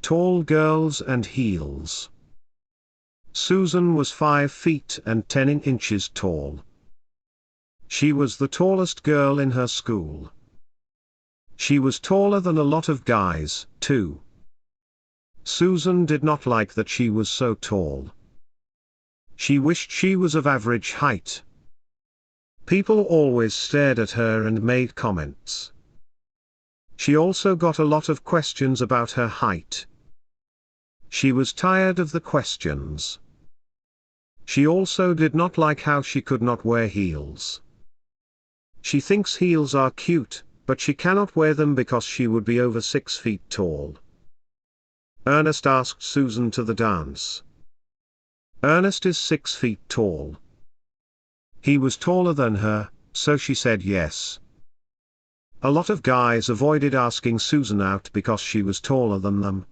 Tall girls and heels. Susan was 5 feet and 10 inches tall. She was the tallest girl in her school. She was taller than a lot of guys, too. Susan did not like that she was so tall. She wished she was of average height. People always stared at her and made comments. She also got a lot of questions about her height. She was tired of the questions. She also did not like how she could not wear heels. She thinks heels are cute, but she cannot wear them because she would be over 6 feet tall. Ernest asked Susan to the dance. Ernest is 6 feet tall. He was taller than her, so she said yes. A lot of guys avoided asking Susan out because she was taller than them.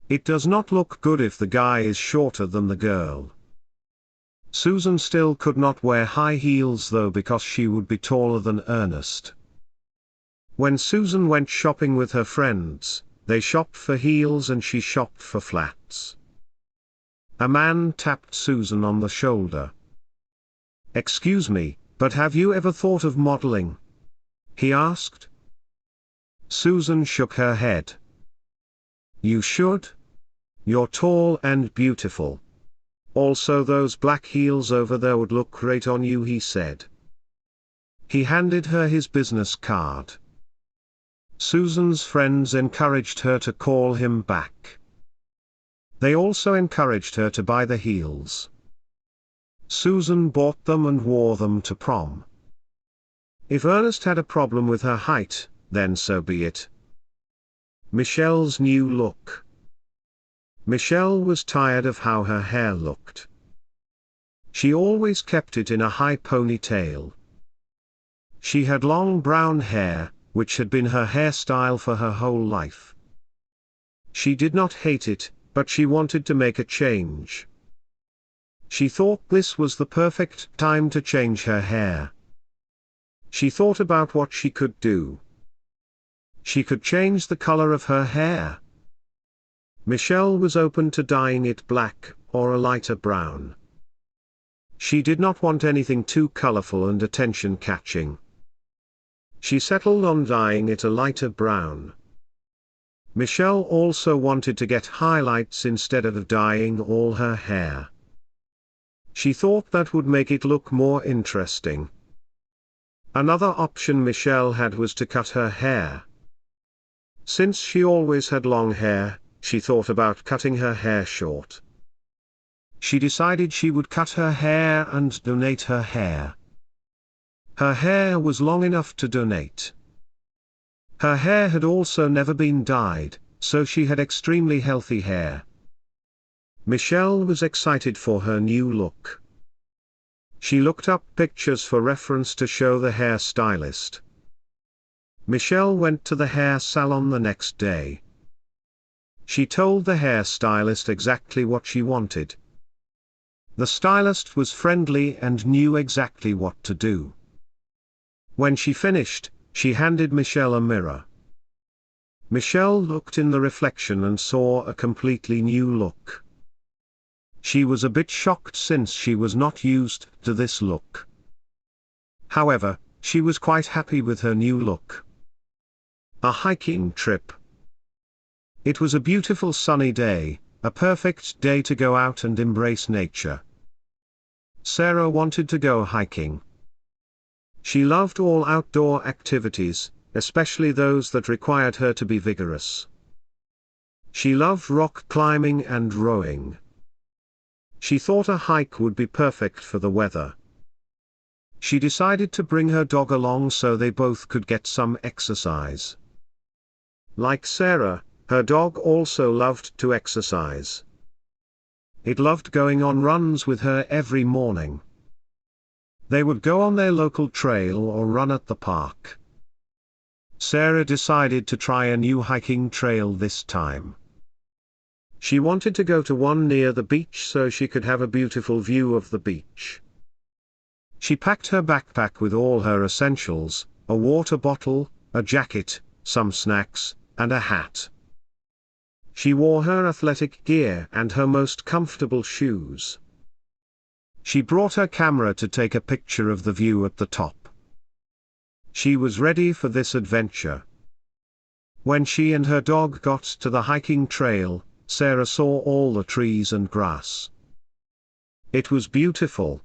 It does not look good if the guy is shorter than the girl. Susan still could not wear high heels though because she would be taller than Ernest. When Susan went shopping with her friends, they shopped for heels and she shopped for flats. A man tapped Susan on the shoulder. "Excuse me, but have you ever thought of modeling?" he asked. Susan shook her head. "You should. You're tall and beautiful. Also those black heels over there would look great on you," he said. He handed her his business card. Susan's friends encouraged her to call him back. They also encouraged her to buy the heels. Susan bought them and wore them to prom. If Ernest had a problem with her height, then so be it. Michelle's new look. Michelle was tired of how her hair looked. She always kept it in a high ponytail. She had long brown hair, which had been her hairstyle for her whole life. She did not hate it, but she wanted to make a change. She thought this was the perfect time to change her hair. She thought about what she could do. She could change the color of her hair. Michelle was open to dyeing it black, or a lighter brown. She did not want anything too colorful and attention-catching. She settled on dyeing it a lighter brown. Michelle also wanted to get highlights instead of dyeing all her hair. She thought that would make it look more interesting. Another option Michelle had was to cut her hair. Since she always had long hair, she thought about cutting her hair short. She decided she would cut her hair and donate her hair. Her hair was long enough to donate. Her hair had also never been dyed, so she had extremely healthy hair. Michelle was excited for her new look. She looked up pictures for reference to show the hairstylist. Michelle went to the hair salon the next day. She told the hairstylist exactly what she wanted. The stylist was friendly and knew exactly what to do. When she finished, she handed Michelle a mirror. Michelle looked in the reflection and saw a completely new look. She was a bit shocked since she was not used to this look. However, she was quite happy with her new look. A hiking trip. It was a beautiful sunny day, a perfect day to go out and embrace nature. Sarah wanted to go hiking. She loved all outdoor activities, especially those that required her to be vigorous. She loved rock climbing and rowing. She thought a hike would be perfect for the weather. She decided to bring her dog along so they both could get some exercise. Like Sarah, her dog also loved to exercise. It loved going on runs with her every morning. They would go on their local trail or run at the park. Sarah decided to try a new hiking trail this time. She wanted to go to one near the beach so she could have a beautiful view of the beach. She packed her backpack with all her essentials, a water bottle, a jacket, some snacks, and a hat. She wore her athletic gear and her most comfortable shoes. She brought her camera to take a picture of the view at the top. She was ready for this adventure. When she and her dog got to the hiking trail, Sarah saw all the trees and grass. It was beautiful.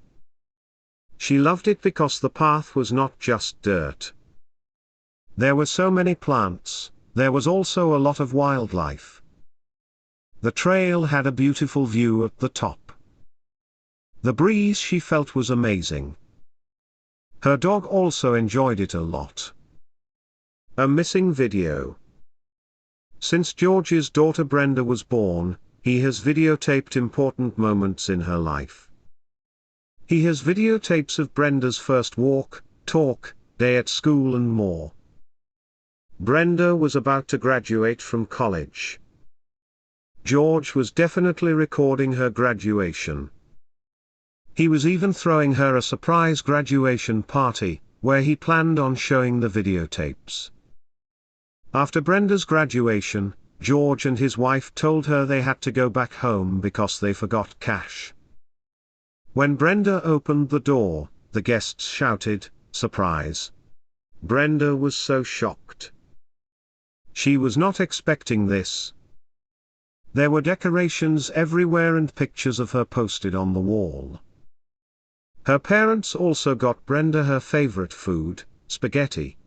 She loved it because the path was not just dirt. There were so many plants, there was also a lot of wildlife. The trail had a beautiful view at the top. The breeze she felt was amazing. Her dog also enjoyed it a lot. A missing video. Since George's daughter Brenda was born, he has videotaped important moments in her life. He has videotapes of Brenda's first walk, talk, day at school and more. Brenda was about to graduate from college. George was definitely recording her graduation. He was even throwing her a surprise graduation party, where he planned on showing the videotapes. After Brenda's graduation, George and his wife told her they had to go back home because they forgot cash. When Brenda opened the door, the guests shouted, "Surprise!" Brenda was so shocked. She was not expecting this. There were decorations everywhere and pictures of her posted on the wall. Her parents also got Brenda her favorite food, spaghetti.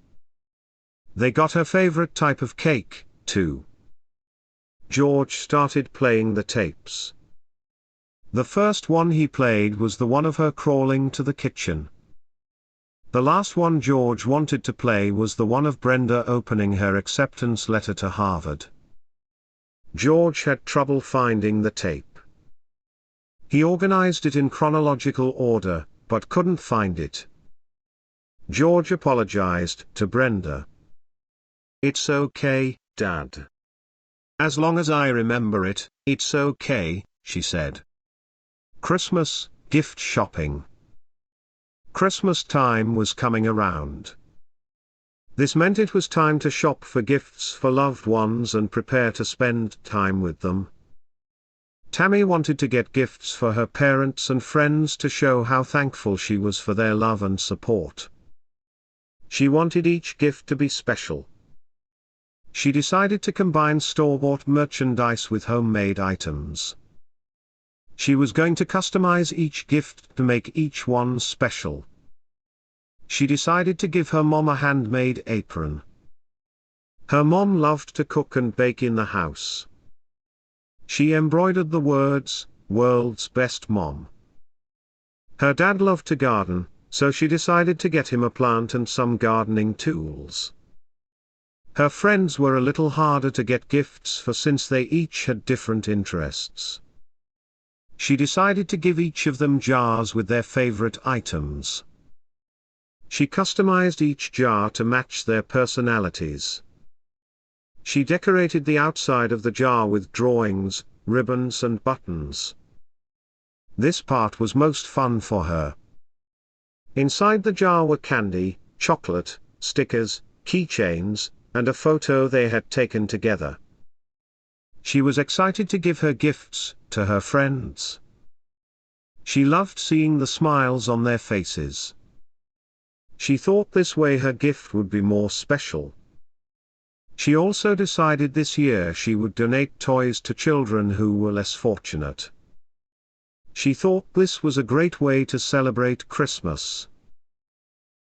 They got her favorite type of cake, too. George started playing the tapes. The first one he played was the one of her crawling to the kitchen. The last one George wanted to play was the one of Brenda opening her acceptance letter to Harvard. George had trouble finding the tape. He organized it in chronological order, but couldn't find it. George apologized to Brenda. "It's okay, Dad. As long as I remember it, it's okay," she said. Christmas, gift shopping. Christmas time was coming around. This meant it was time to shop for gifts for loved ones and prepare to spend time with them. Tammy wanted to get gifts for her parents and friends to show how thankful she was for their love and support. She wanted each gift to be special. She decided to combine store-bought merchandise with homemade items. She was going to customize each gift to make each one special. She decided to give her mom a handmade apron. Her mom loved to cook and bake in the house. She embroidered the words, "World's Best Mom." Her dad loved to garden, so she decided to get him a plant and some gardening tools. Her friends were a little harder to get gifts for since they each had different interests. She decided to give each of them jars with their favorite items. She customized each jar to match their personalities. She decorated the outside of the jar with drawings, ribbons and buttons. This part was most fun for her. Inside the jar were candy, chocolate, stickers, keychains, and a photo they had taken together. She was excited to give her gifts to her friends. She loved seeing the smiles on their faces. She thought this way her gift would be more special. She also decided this year she would donate toys to children who were less fortunate. She thought this was a great way to celebrate Christmas.